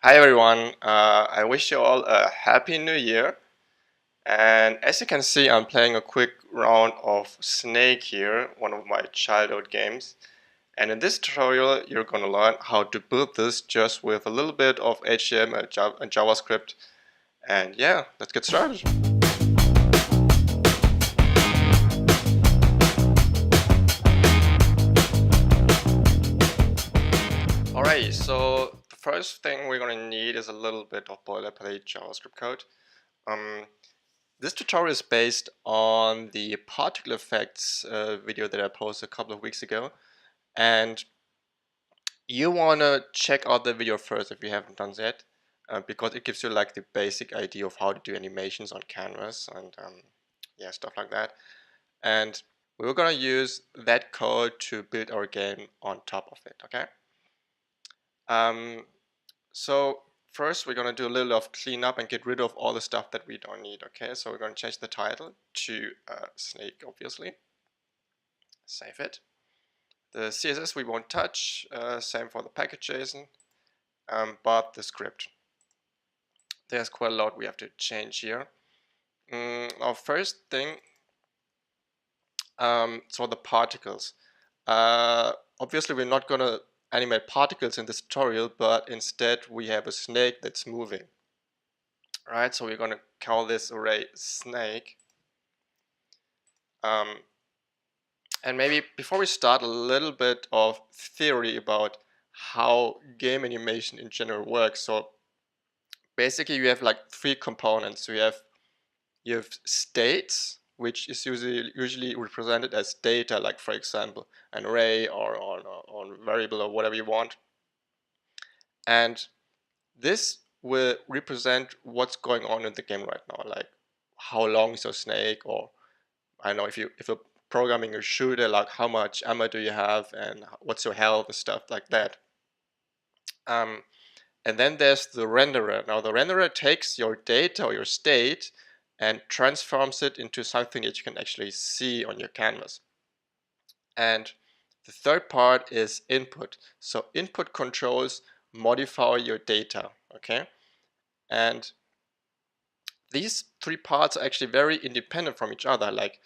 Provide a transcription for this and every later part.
Hi everyone, I wish you all a happy new year. And as you can see, I'm playing a quick round of Snake here, one of my childhood games. And in this tutorial, you're going to learn how to build this just with a little bit of HTML and JavaScript. And yeah, let's get started. Alright, so the first thing we're going to need is a little bit of boilerplate JavaScript code. This tutorial is based on the particle effects video that I posted a couple of weeks ago, and you want to check out the video first if you haven't done that, because it gives you like the basic idea of how to do animations on canvas and yeah, stuff like that. And we're gonna use that code to build our game on top of it. Okay. So first we're going to do a little of cleanup and get rid of all the stuff that we don't need. Okay, so we're going to change the title to Snake, obviously. Save it. The CSS we won't touch, same for the package.json, but the script. There's quite a lot we have to change here. Our first thing, so the particles. Obviously we're not going to animate particles in this tutorial, but instead we have a snake that's moving. Right, so we're going to call this array snake. And maybe before we start, a little bit of theory about how game animation in general works. So basically you have like three components. You have states, which is usually represented as data, like for example an array or variable or whatever you want. And this will represent what's going on in the game right now, like how long is your snake, or I don't know, if you're programming a shooter, like how much ammo do you have and what's your health and stuff like that. And then there's the renderer. Now the renderer takes your data or your state and transforms it into something that you can actually see on your canvas. And the third part is input. So input controls modify your data, okay? And these three parts are actually very independent from each other. Like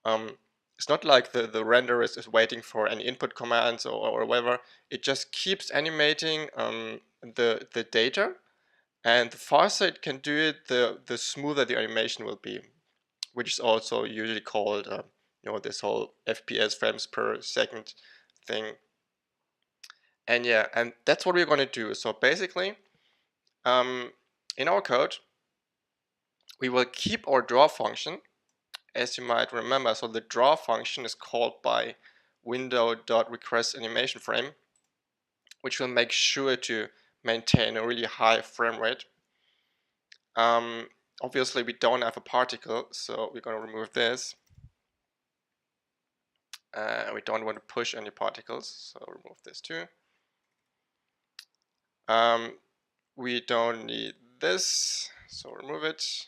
it's not like the renderer is waiting for any input commands or whatever. It just keeps animating the data, and the faster it can do it, the smoother the animation will be, which is also usually called this whole FPS, frames per second thing. And yeah, and that's what we're going to do. So basically, in our code, we will keep our draw function, as you might remember. So the draw function is called by window.requestAnimationFrame, which will make sure to maintain a really high frame rate. Obviously we don't have a particle, so we're going to remove this. We don't want to push any particles, so remove this too. We don't need this, so remove it.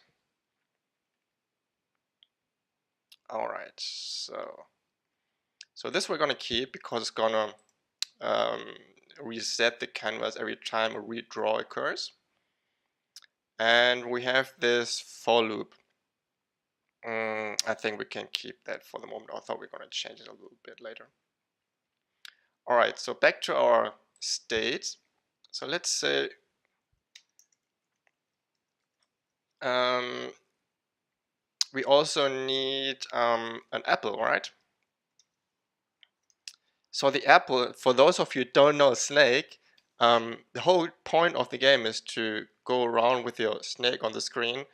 Alright, so this we're going to keep because it's going to reset the canvas every time a redraw occurs. And we have this for loop. I think we can keep that for the moment. I thought we were going to change it a little bit later. Alright, so back to our state. So let's say we also need an apple, right? So the apple, for those of you who don't know Snake, the whole point of the game is to go around with your snake on the screen,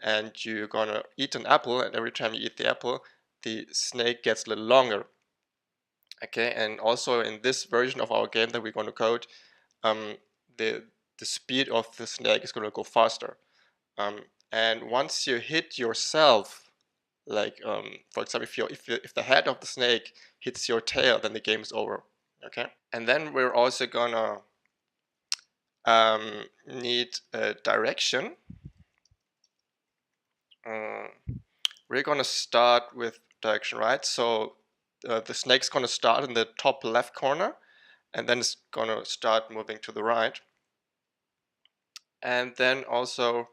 and you're gonna eat an apple, and every time you eat the apple, the snake gets a little longer. Okay, and also in this version of our game that we're going to code, the speed of the snake is going to go faster. And once you hit yourself, like for example, if the head of the snake hits your tail, then the game is over. Okay, and then we're also gonna need a direction. We're gonna start with direction, right? So the snake's gonna start in the top left corner, and then it's gonna start moving to the right. and then also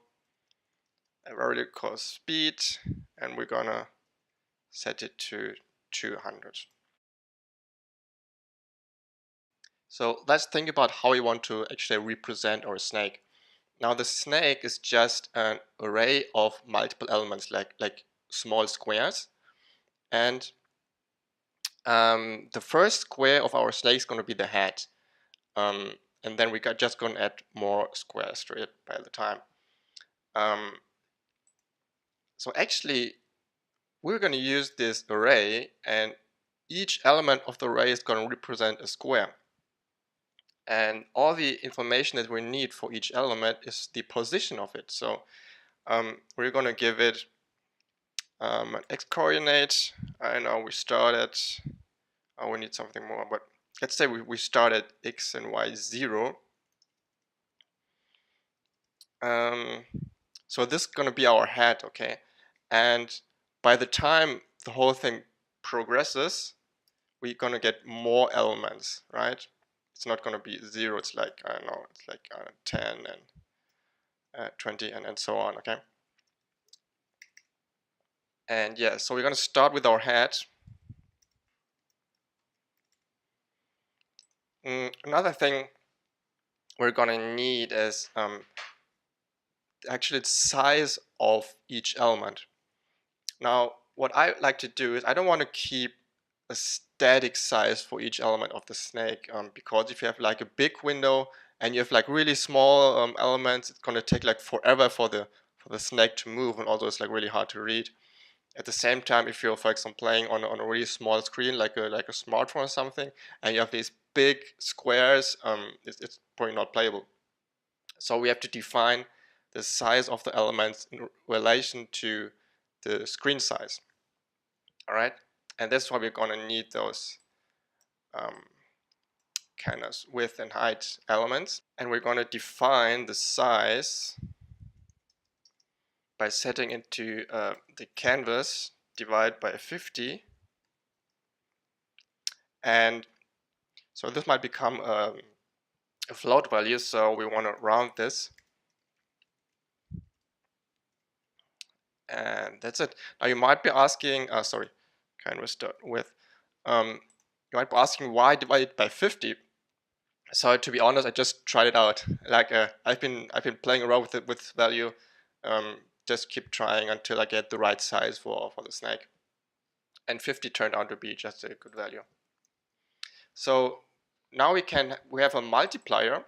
a variable called speed, and we're gonna set it to 200. So let's think about how we want to actually represent our snake. Now the snake is just an array of multiple elements, like small squares, and the first square of our snake is going to be the head, and then we got just going to add more squares to it by the time. So actually, we're going to use this array, and each element of the array is going to represent a square. And all the information that we need for each element is the position of it. So we're going to give it an x-coordinate. I know we started, we need something more, but let's say we start at x and y 0. So this is going to be our head, okay? And by the time the whole thing progresses, we're going to get more elements, right? It's not going to be 0, it's like, I don't know, it's like 10 and 20 and so on, okay? And yeah, so we're going to start with our head. Another thing we're going to need is actually the size of each element. Now, what I like to do is I don't want to keep a static size for each element of the snake, because if you have like a big window and you have like really small elements, it's going to take like forever for the snake to move, and also it's like really hard to read. At the same time, if you're, for example, playing on a really small screen like a smartphone or something, and you have these big squares, it's probably not playable. So we have to define the size of the elements in relation to the screen size. All right, and that's why we're going to need those kind of width and height elements, and we're going to define the size by setting into the canvas divide by 50, and so this might become a float value, so we want to round this, and that's it. Now you might be asking, sorry, canvas dot width. You might be asking why divide it by 50. So to be honest, I just tried it out. Like I've been playing around with it with value. Just keep trying until I get the right size for the snake. And 50 turned out to be just a good value. So now we have a multiplier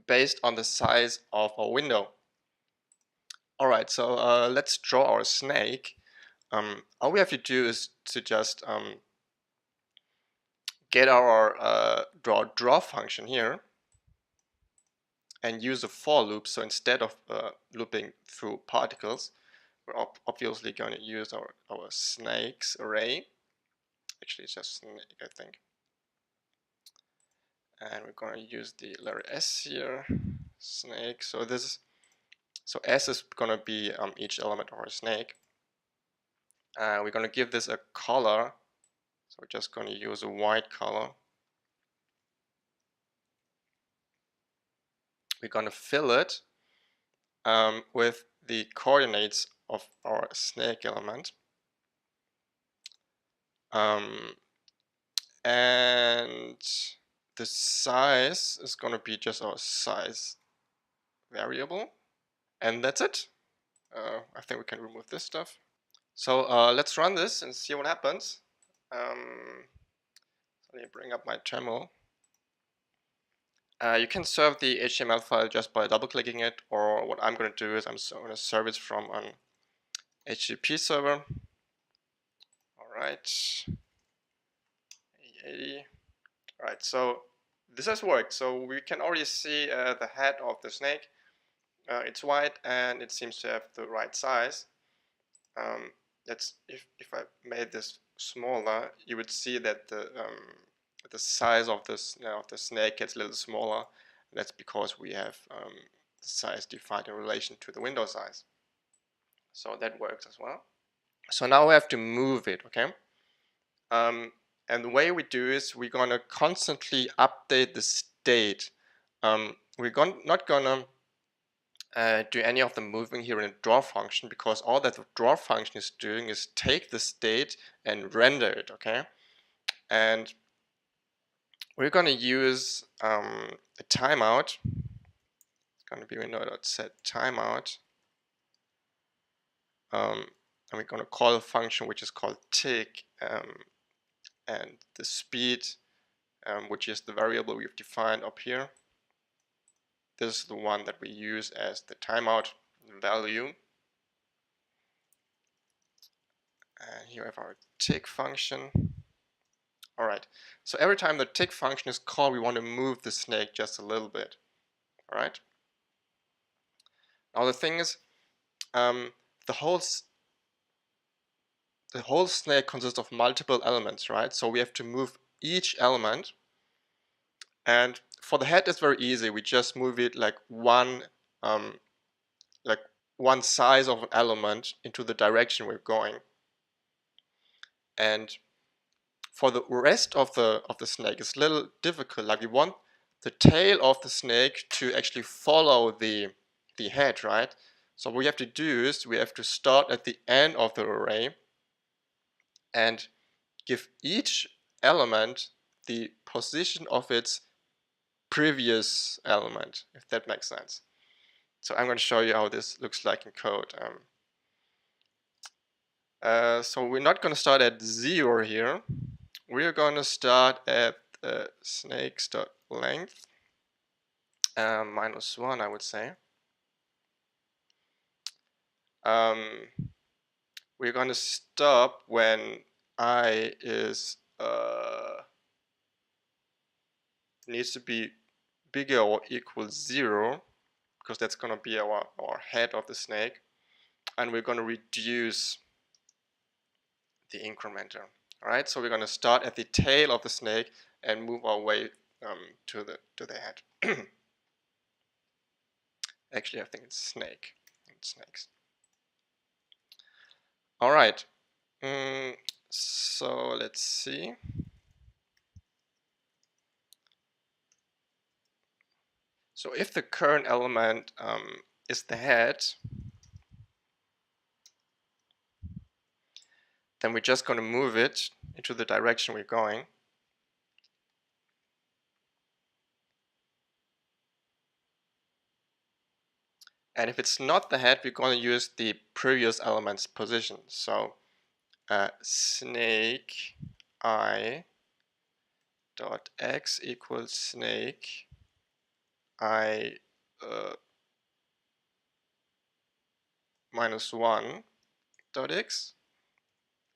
based on the size of our window. All right, so let's draw our snake. All we have to do is to just get our draw function here and use a for loop. So instead of looping through particles, we're obviously going to use our snakes array. Actually, it's just snake, I think. And we're going to use the letter S here, snake. So S is going to be each element of our snake. We're going to give this a color. So we're just going to use a white color. We're going to fill it with the coordinates of our snake element. And the size is going to be just our size variable. And that's it. I think we can remove this stuff. So let's run this and see what happens. Let me bring up my terminal. You can serve the HTML file just by double-clicking it, or what I'm going to do is I'm going to serve it from an HTTP server. All right, 80. All right, so this has worked. So we can already see the head of the snake. It's white and it seems to have the right size. That's if I made this smaller, you would see that the size of this the snake gets a little smaller. That's because we have the size defined in relation to the window size. So that works as well. So now we have to move it, okay? And the way we do is we're gonna constantly update the state. We're not gonna do any of the moving here in the draw function, because all that the draw function is doing is take the state and render it, okay? And we're going to use a timeout. It's going to be window.set timeout. And we're going to call a function which is called tick, and the speed, which is the variable we've defined up here. This is the one that we use as the timeout value. And here we have our tick function. All right, so every time the tick function is called, we want to move the snake just a little bit. All right. Now the thing is, the whole snake consists of multiple elements, right? So we have to move each element. And for the head, it's very easy. We just move it like one size of an element into the direction we're going. And for the rest of the snake, it's a little difficult. Like we want the tail of the snake to actually follow the head, right? So what we have to do is we have to start at the end of the array and give each element the position of its previous element, if that makes sense. So I'm going to show you how this looks like in code. So we're not going to start at 0 here. We're going to start at snakes.length -1, I would say. We're going to stop when I is needs to be bigger or equal 0, because that's going to be our head of the snake, and we're going to reduce the incrementer. All right, so we're going to start at the tail of the snake and move our way to the head. Actually, I think it's snake. It's snakes. All right. So let's see. So if the current element is the head, then we're just going to move it into the direction we're going. And if it's not the head, we're going to use the previous element's position. So snake I dot x equals snake I -1 dot x.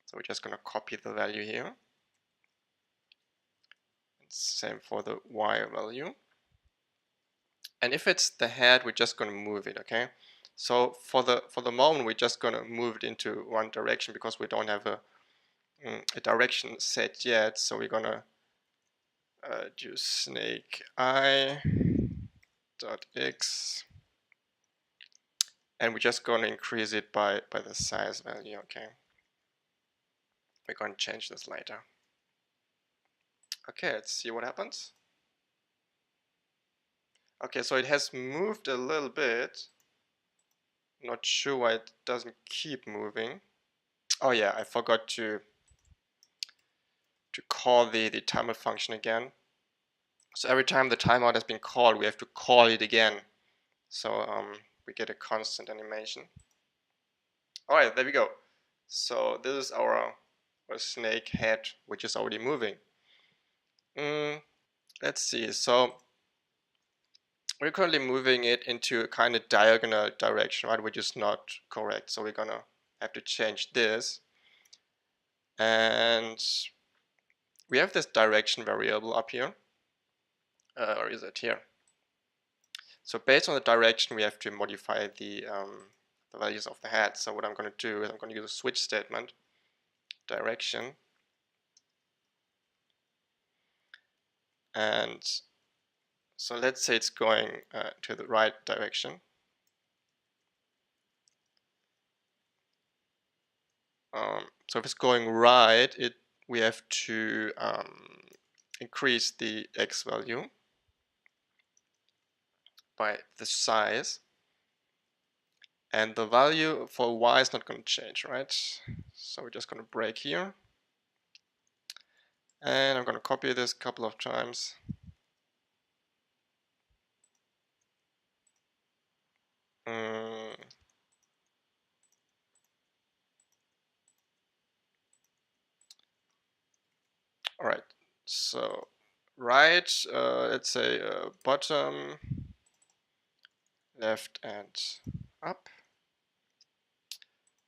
So we're just going to copy the value here. Same for the y value. And if it's the head, we're just going to move it, okay? So for the moment, we're just going to move it into one direction because we don't have a direction set yet. So we're going to do snake I dot x, and we're just going to increase it by the size value, okay? We're going to change this later. Okay, let's see what happens. Okay, so it has moved a little bit. Not sure why it doesn't keep moving. Oh yeah, I forgot to call the timeout function again. So every time the timeout has been called, we have to call it again. So we get a constant animation. All right, there we go. So this is our snake head, which is already moving. Let's see. So we're currently moving it into a kind of diagonal direction, right, which is not correct. So we're gonna have to change this. And we have this direction variable up here. Or is it here? So based on the direction, we have to modify the values of the head. So what I'm going to do is I'm going to use a switch statement, direction, and so let's say it's going to the right direction. So if it's going right, we have to increase the x value by the size. and the value for y is not going to change, right? So we're just going to break here, and I'm going to copy this a couple of times. All right, so right, let's say bottom, left, and up.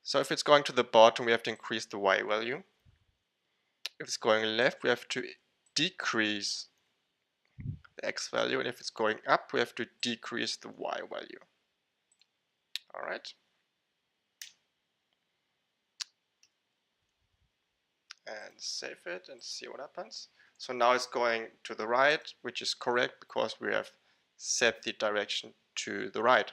So if it's going to the bottom, we have to increase the y value. If it's going left, we have to decrease the x value, and if it's going up, we have to decrease the y value. All right. And save it and see what happens. So now it's going to the right, which is correct because we have set the direction to the right.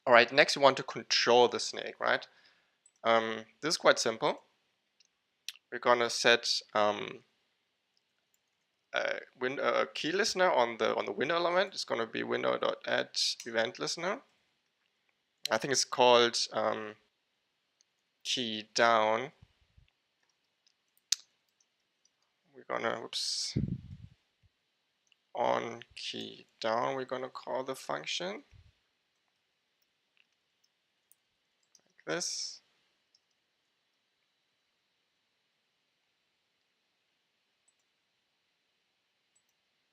All right, next we want to control the snake, right? This is quite simple. We're gonna set a key listener on the window element. It's gonna be window.add event listener. I think it's called key down. We're gonna on key down. We're gonna call the function like this.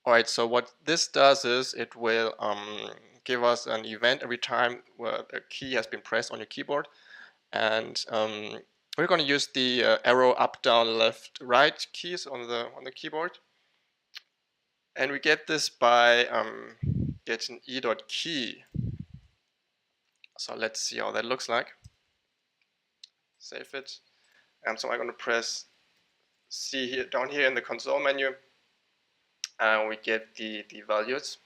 Alright, so what this does is it will give us an event every time where a key has been pressed on your keyboard, and we're going to use the arrow up, down, left, right keys on the keyboard, and we get this by getting e.key. So let's see how that looks like. Save it, and so I'm going to press C here down here in the console menu, and we get the values.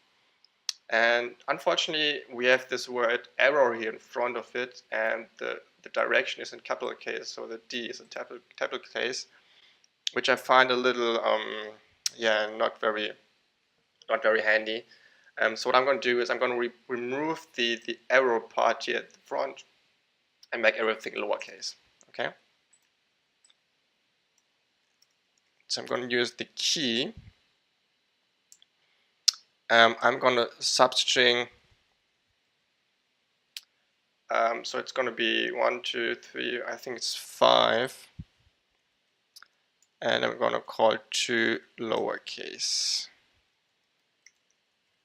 And unfortunately, we have this word error here in front of it, and the direction is in capital case, so the D is in capital case, which I find a little, yeah, not very handy. So what I'm going to do is I'm going to remove the error part here at the front and make everything lowercase. Okay. So I'm going to use the key. I'm going to substring. So it's going to be 1, 2, 3, I think it's 5. And I'm going to call 2 lowercase.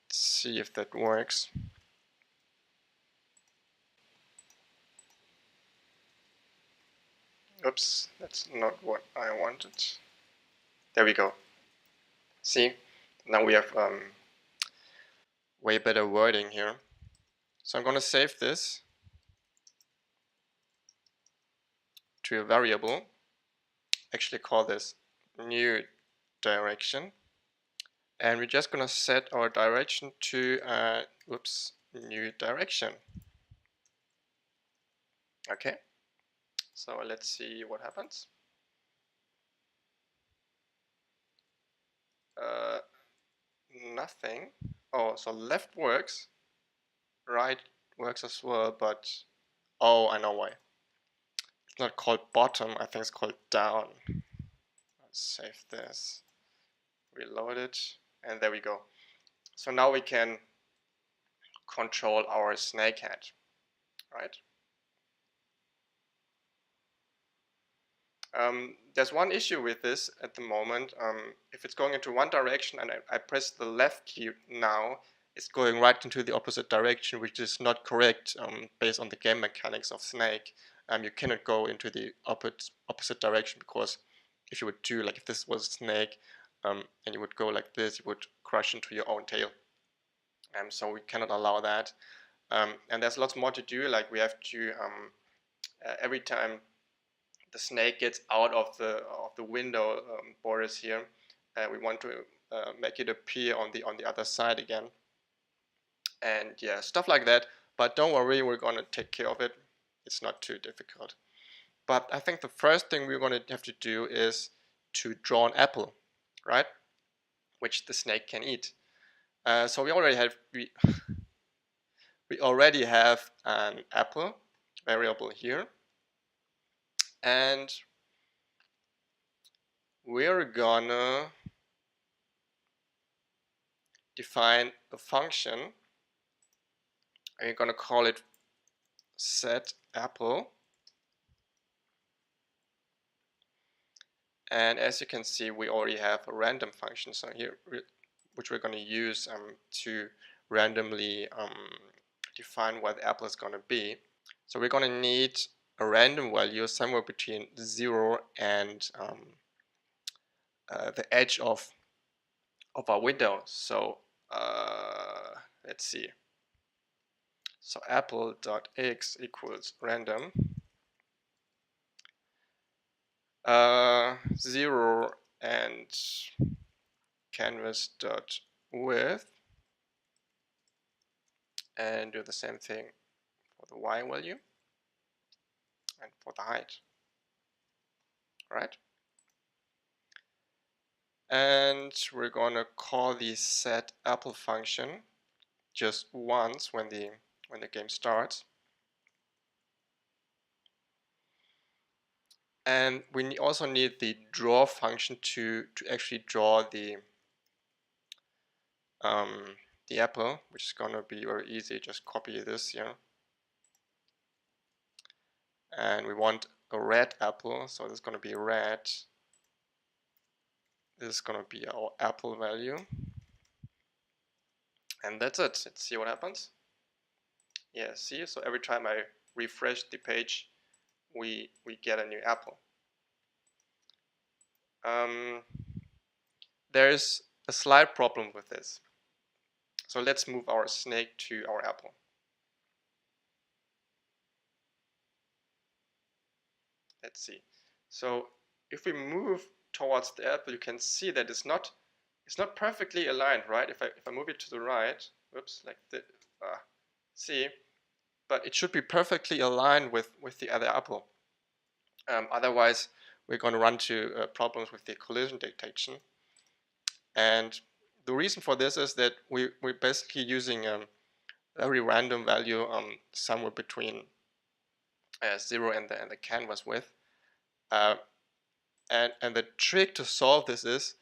Let's see if that works. Oops, that's not what I wanted. There we go. See, now we have way better wording here. So I'm going to save this to a variable. Actually call this new direction. And we're just going to set our direction to new direction. Okay, so let's see what happens. Nothing. Oh, so left works, right works as well, but oh, I know why. It's not called bottom, I think it's called down. Let's save this, reload it, and there we go. So now we can control our snake head, right? There's one issue with this at the moment. If it's going into one direction and I press the left key now, it's going right into the opposite direction, which is not correct based on the game mechanics of Snake. You cannot go into the opposite direction, because if you would do, like if this was Snake and you would go like this, you would crash into your own tail. So we cannot allow that. And there's lots more to do, like we have to, every time the snake gets out of the window borders here, we want to make it appear on the other side again, and yeah, stuff like that. But don't worry, we're gonna take care of it. It's not too difficult. But I think the first thing we're gonna have to do is to draw an apple, right, which the snake can eat. So we already have an apple variable here, and we're gonna define a function, and we're gonna call it set apple. And as you can see, we already have a random function so here, which we're going to use to randomly define what the apple is going to be. So we're going to need a random value somewhere between 0 and the edge of our window. So let's see. So apple.x equals random 0 and canvas.width, and do the same thing for the y value and for the height, right? And we're gonna call the set apple function just once when the game starts. And we also need the draw function to actually draw the apple, which is gonna be very easy. Just copy this here. And we want a red apple, so this is gonna be red. This is gonna be our apple value. And that's it. Let's see what happens. Yeah, see, so every time I refresh the page, we get a new apple. There's a slight problem with this. So let's move our snake to our apple. Let's see. So if we move towards the apple, you can see that it's not perfectly aligned, right? If I move it to the right, whoops, like this, see, but it should be perfectly aligned with the other apple. Otherwise, we're going to run into problems with the collision detection. And the reason for this is that we're basically using a very random value somewhere between 0 and the canvas width. And the trick to solve this is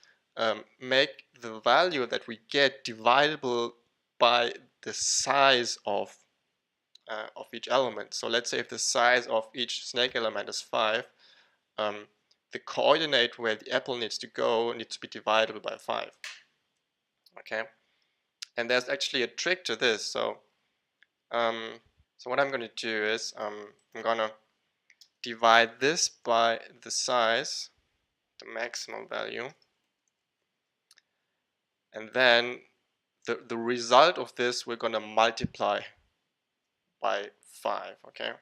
make the value that we get divisible by the size of each element. So let's say if the size of each snake element is 5, the coordinate where the apple needs to go needs to be divisible by 5. Okay, and there's actually a trick to this. So so what I'm going to do is I'm going to divide this by the size, the maximum value, and then the result of this we're going to multiply by 5. Okay,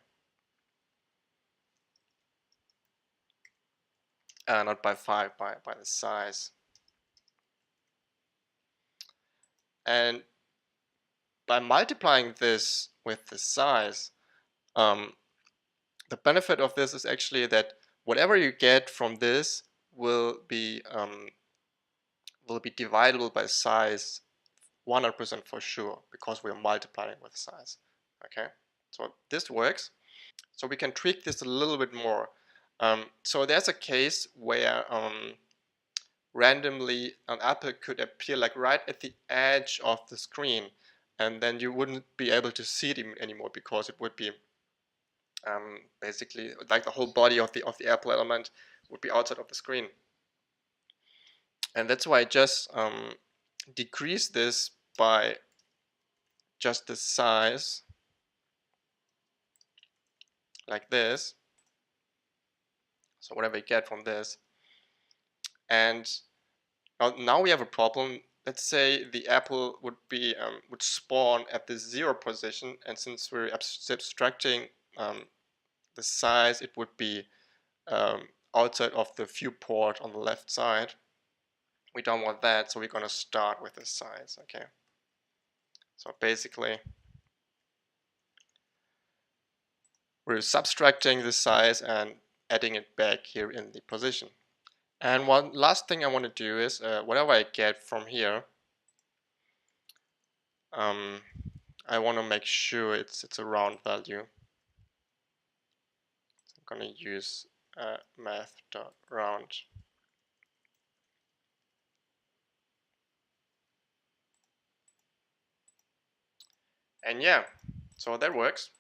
not by 5, by the size. And by multiplying this with the size, the benefit of this is actually that whatever you get from this will be divisible by size 100% for sure, because we're multiplying with size. Okay, so this works. So we can tweak this a little bit more. So there's a case where randomly an apple could appear like right at the edge of the screen, and then you wouldn't be able to see it anymore, because it would be basically like the whole body of the apple element would be outside of the screen. And that's why I just decrease this by just the size, like this. So whatever you get from this. And now we have a problem. Let's say the apple would be would spawn at the 0 position, and since we're subtracting the size, it would be outside of the viewport on the left side. We don't want that, so we're going to start with the size. Okay, so basically we're subtracting the size and adding it back here in the position. And one last thing I want to do is whatever I get from here, I want to make sure it's a round value. I'm going to use math.round. And yeah, so that works,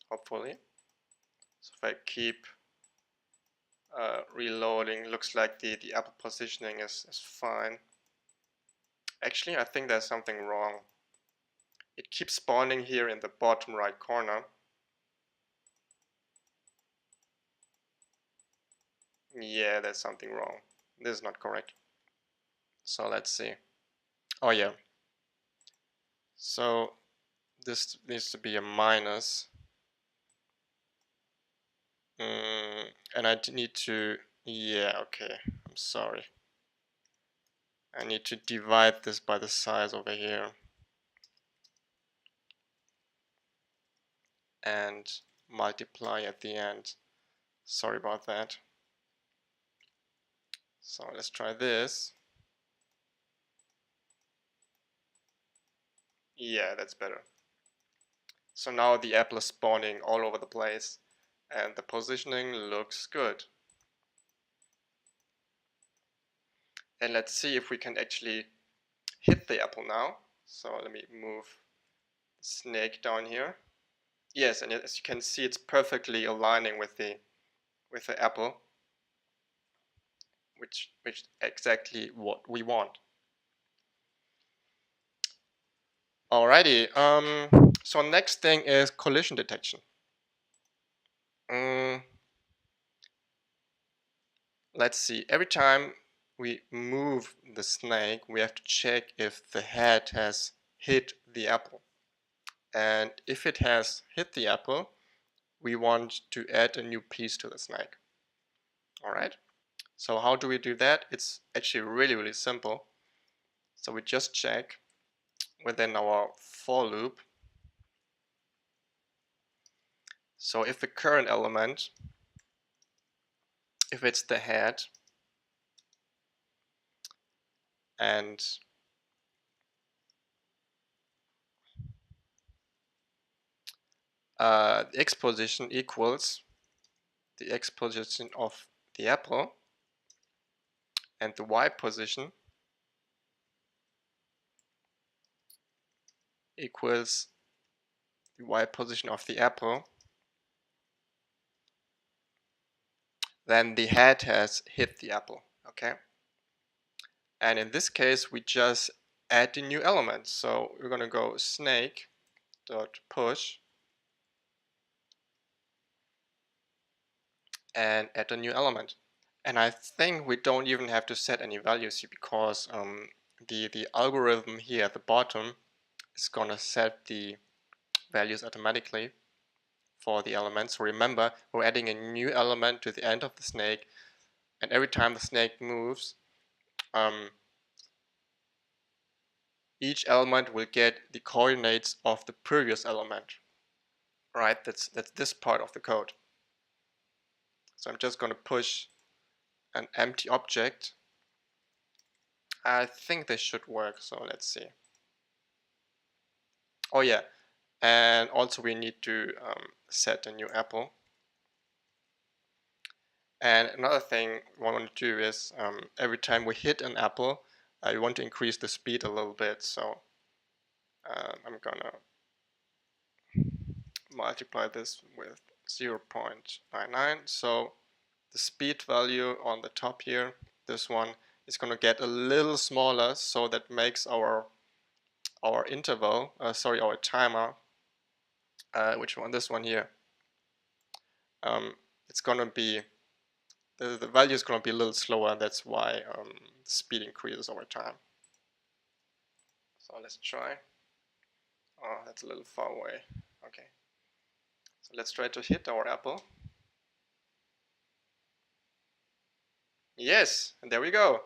hopefully. So if I keep reloading, looks like the apple positioning is fine. Actually, I think there's something wrong. It keeps spawning here in the bottom right corner. Yeah, there's something wrong. This is not correct. So let's see. Oh yeah. So this needs to be a minus. And I need to, yeah, okay, I'm sorry. I need to divide this by the size over here. And multiply at the end. Sorry about that. So let's try this. Yeah, that's better. So now the apple is spawning all over the place and the positioning looks good. And let's see if we can actually hit the apple now. So let me move the snake down here. Yes, and as you can see, it's perfectly aligning with the apple, which exactly what we want. Alrighty. So next thing is collision detection. Let's see. Every time we move the snake, we have to check if the head has hit the apple. And if it has hit the apple, we want to add a new piece to the snake. Alright? So how do we do that? It's actually really simple. So we just check within our for loop. So if the current element, if it's the head, and the x position equals the x position of the apple, and the y position equals the y position of the apple, then the head has hit the apple, okay? And in this case, we just add the new element. So we're going to go snake dot push and add a new element. And I think we don't even have to set any values here because the algorithm here at the bottom is going to set the values automatically for the elements. So remember, we're adding a new element to the end of the snake, and every time the snake moves, each element will get the coordinates of the previous element. Right, that's this part of the code. So I'm just going to push an empty object. I think this should work, so let's see. Oh yeah, and also we need to set a new apple. And another thing we want to do is every time we hit an apple, we want to increase the speed a little bit. So I'm gonna multiply this with 0.99. So the speed value on the top here, this one, is going to get a little smaller, so that makes our interval, our timer, which one? This one here. It's going to be, the value is going to be a little slower. That's why the speed increases over time. So let's try. Oh, that's a little far away. Okay. So let's try to hit our apple. Yes, and there we go.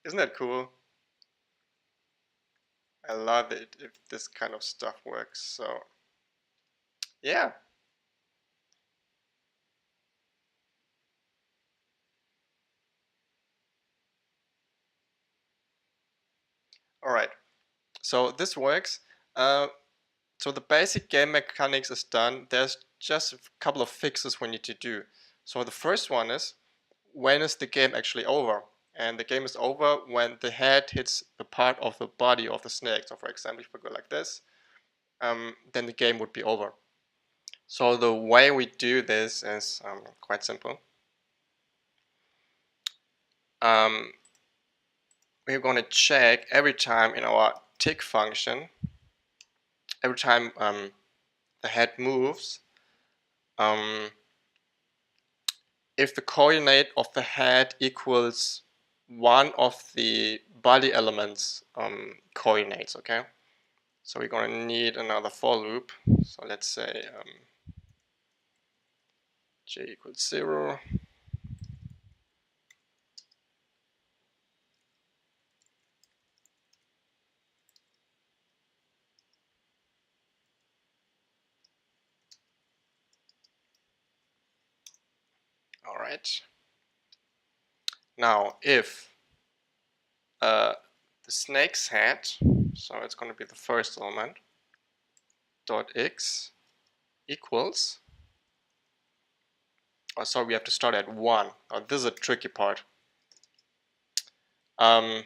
Isn't that cool? I love it if this kind of stuff works. So yeah. All right. So this works. So the basic game mechanics is done. There's just a couple of fixes we need to do. So the first one is, when is the game actually over? And the game is over when the head hits the part of the body of the snake. So for example, if we go like this, then the game would be over. So the way we do this is quite simple. We're going to check every time in our tick function, every time the head moves, if the coordinate of the head equals one of the body elements coordinates, okay? So we're going to need another for loop. So let's say j equals 0. All right. Now, if the snake's head, so it's going to be the first element, dot x equals, oh, sorry, we have to start at 1. Oh, this is a tricky part. Because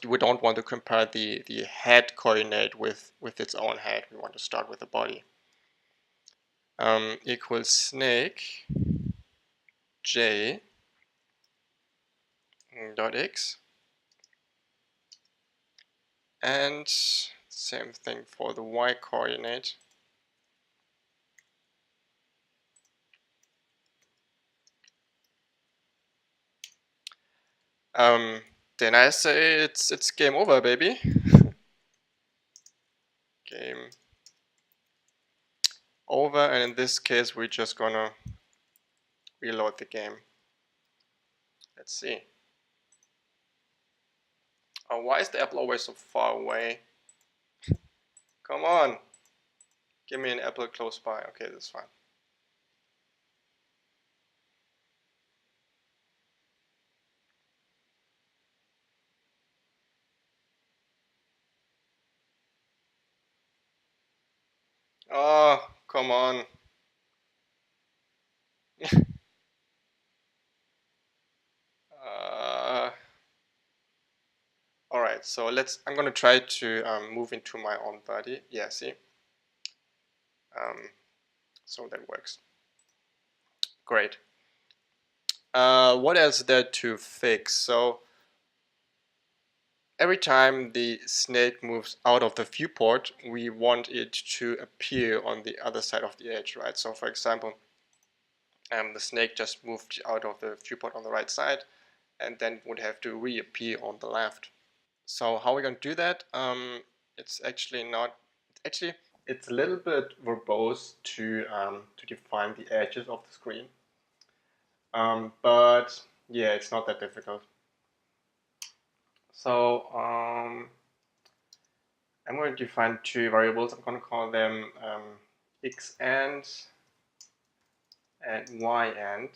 we don't want to compare the head coordinate with its own head. We want to start with the body. Equals snake j dot x, and same thing for the y coordinate. Then I say it's game over, baby. Game over, and in this case we're just gonna reload the game. Let's see. Oh, why is the apple always so far away? Come on, give me an apple close by. Okay, that's fine. Oh, come on. All right, so I'm gonna try to move into my own body. Yeah, see? So that works. Great. What else is there to fix? So every time the snake moves out of the viewport, we want it to appear on the other side of the edge, right? So for example, the snake just moved out of the viewport on the right side and then would have to reappear on the left. So how are we going to do that? It's actually not, actually it's a little bit verbose to define the edges of the screen. But yeah, it's not that difficult. So I'm going to define two variables. I'm going to call them x and y and.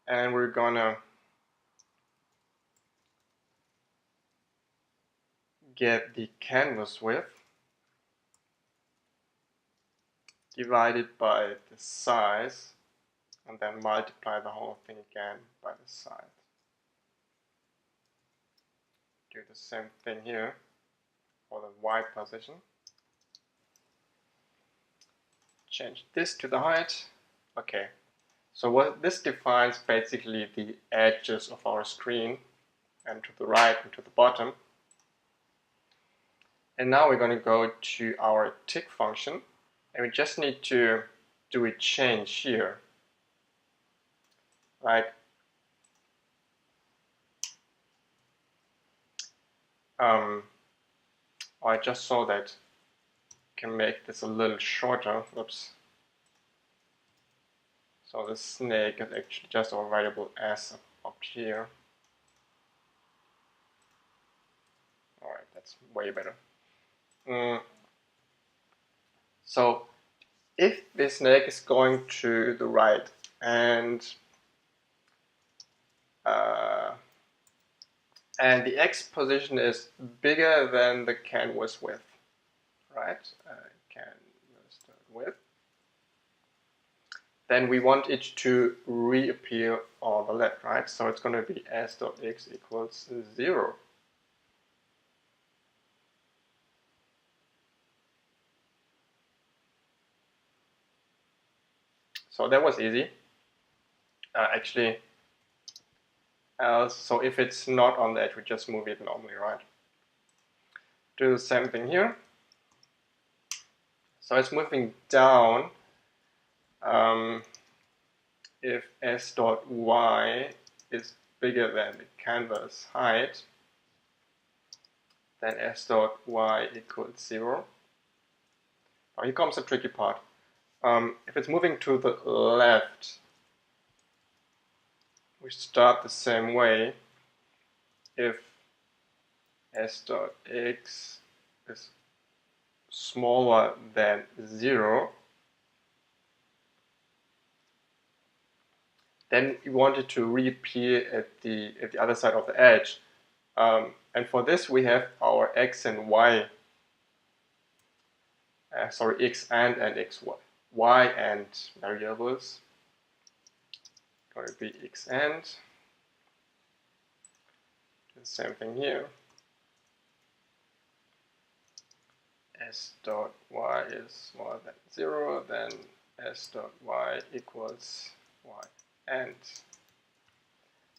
And we're gonna get the canvas width divided by the size, and then multiply the whole thing again by the size. Do the same thing here for the y position. Change this to the height. Okay, so what this defines basically the edges of our screen, and to the right and to the bottom. And now we're going to go to our tick function, and we just need to do a change here. Like I just saw that can make this a little shorter. Oops. So the snake is actually just our variable s up here. Alright, that's way better. So if the snake is going to the right and and the X position is bigger than the canvas width, right? Canvas width. Then we want it to reappear on the left, right? So it's going to be s.x equals 0. So that was easy. Actually, so if it's not on the edge, we just move it normally, right? Do the same thing here. So it's moving down. If s dot y is bigger than the canvas height, then s dot y equals 0. Now here comes the tricky part. If it's moving to the left, we start the same way. If s dot x is smaller than 0, then we want it to reappear at the other side of the edge. And for this we have our x and y, x and x, y and variables. Going to be x and. The same thing here. S dot y is smaller than 0, then s dot y equals y and.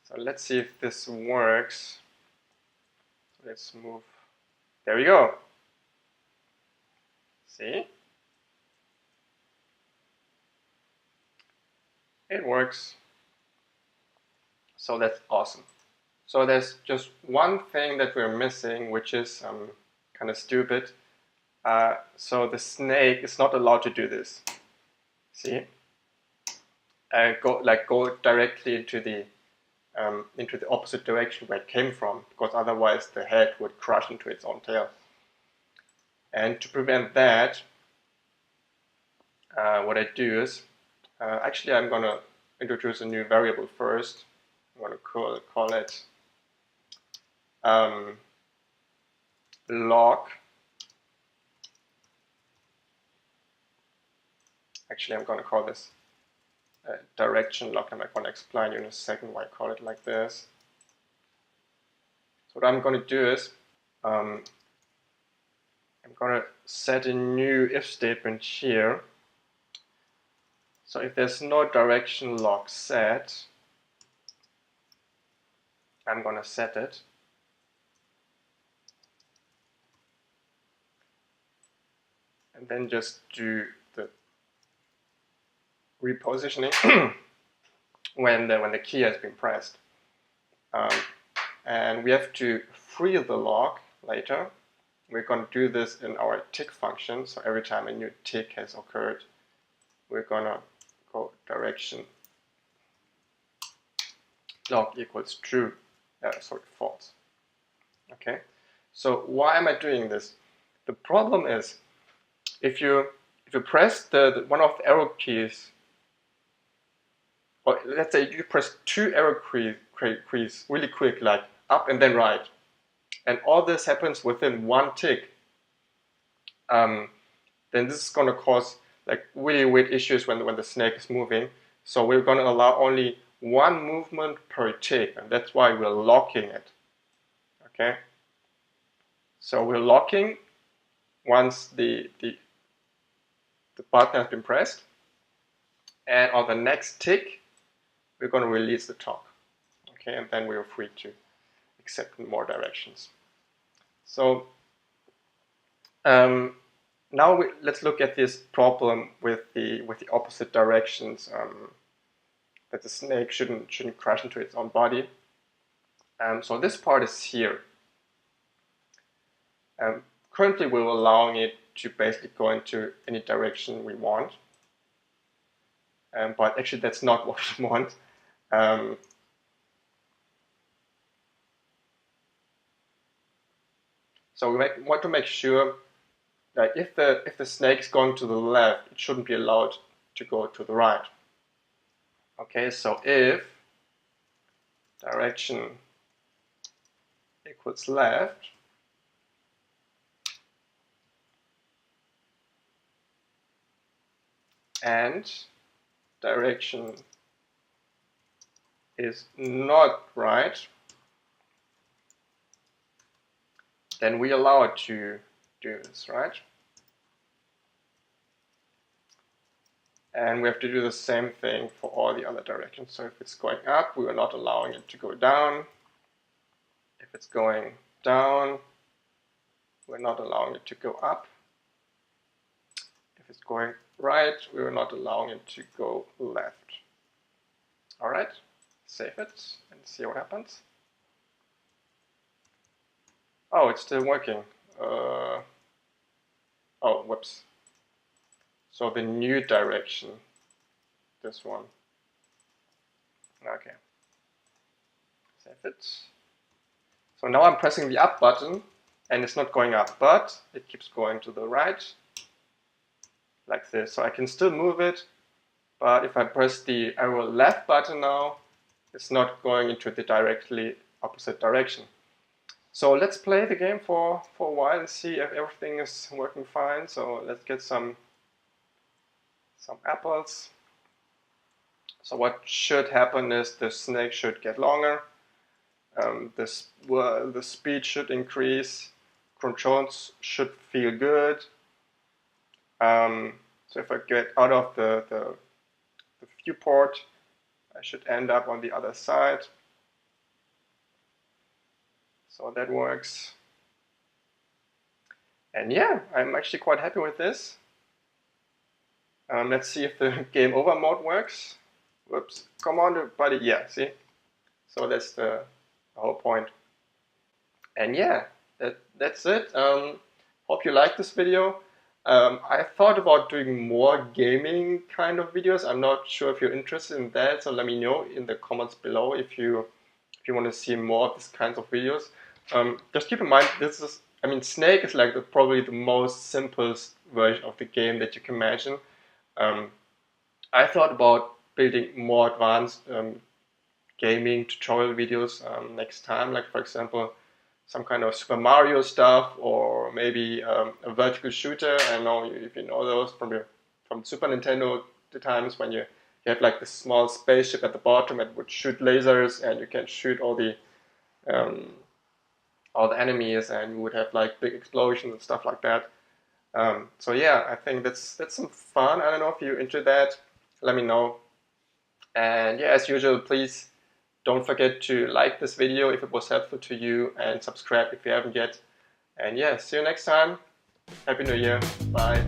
So let's see if this works. Let's move. There we go. See? It works. So that's awesome. So there's just one thing that we're missing, which is kind of stupid. So the snake is not allowed to do this. See? Go directly into the opposite direction where it came from, because otherwise the head would crush into its own tail. And to prevent that, what I do is, actually I'm going to introduce a new variable first. I'm going to call it log. Actually, I'm going to call this direction log. I'm going to explain you in a second why I call it like this. So what I'm going to do is I'm going to set a new if statement here. So if there's no direction log set, I'm going to set it. And then just do the repositioning when the key has been pressed. And we have to free the log later. We're going to do this in our tick function. So every time a new tick has occurred, we're going to go direction log equals true, false. Okay. So why am I doing this? The problem is, if you press the one of the arrow keys, or let's say you press two arrow keys really quick, like up and then right, and all this happens within one tick, then this is going to cause like really weird issues when the snake is moving. So we're going to allow only one movement per tick, and that's why we're locking it. Okay. So we're locking once the button has been pressed, and on the next tick we're going to release the top. Okay, and then we're free to accept more directions. So now let's look at this problem with the opposite directions, that the snake shouldn't crash into its own body. So this part is here. Currently we're allowing it to basically go into any direction we want, but actually that's not what we want. So we want to make sure that if the snake is going to the left, it shouldn't be allowed to go to the right. Okay, so if direction equals left, and direction is not right, then we allow it to do this, right? And we have to do the same thing for all the other directions. So if it's going up, we are not allowing it to go down. If it's going down, we're not allowing it to go up. If it's going right, we're not allowing it to go left. All right, save it and see what happens. Oh, it's still working. Oh, whoops. So the new direction, this one. Okay, save it. So now I'm pressing the up button and it's not going up, but it keeps going to the right, like this. So I can still move it, but if I press the arrow left button now, it's not going into the directly opposite direction. So let's play the game for a while and see if everything is working fine. So let's get some apples. So what should happen is the snake should get longer, the speed should increase, controls should feel good. So if I get out of the viewport, I should end up on the other side. So that works. And yeah, I'm actually quite happy with this. Let's see if the game over mode works. Whoops, come on buddy, yeah, see? So that's the whole point. And yeah, that's it. Hope you liked this video. I thought about doing more gaming kind of videos. I'm not sure if you're interested in that, so let me know in the comments below if you want to see more of these kinds of videos. Just keep in mind, Snake is like probably the most simplest version of the game that you can imagine. I thought about building more advanced gaming tutorial videos next time, like for example some kind of Super Mario stuff, or maybe a vertical shooter. I don't know if you know those from Super Nintendo, the times when you have like this small spaceship at the bottom that would shoot lasers and you can shoot all the enemies and you would have like big explosions and stuff like that. So yeah, I think that's some fun. I don't know if you're into that. Let me know. And yeah, as usual, please don't forget to like this video if it was helpful to you, and subscribe if you haven't yet. And yeah, see you next time. Happy New Year. Bye.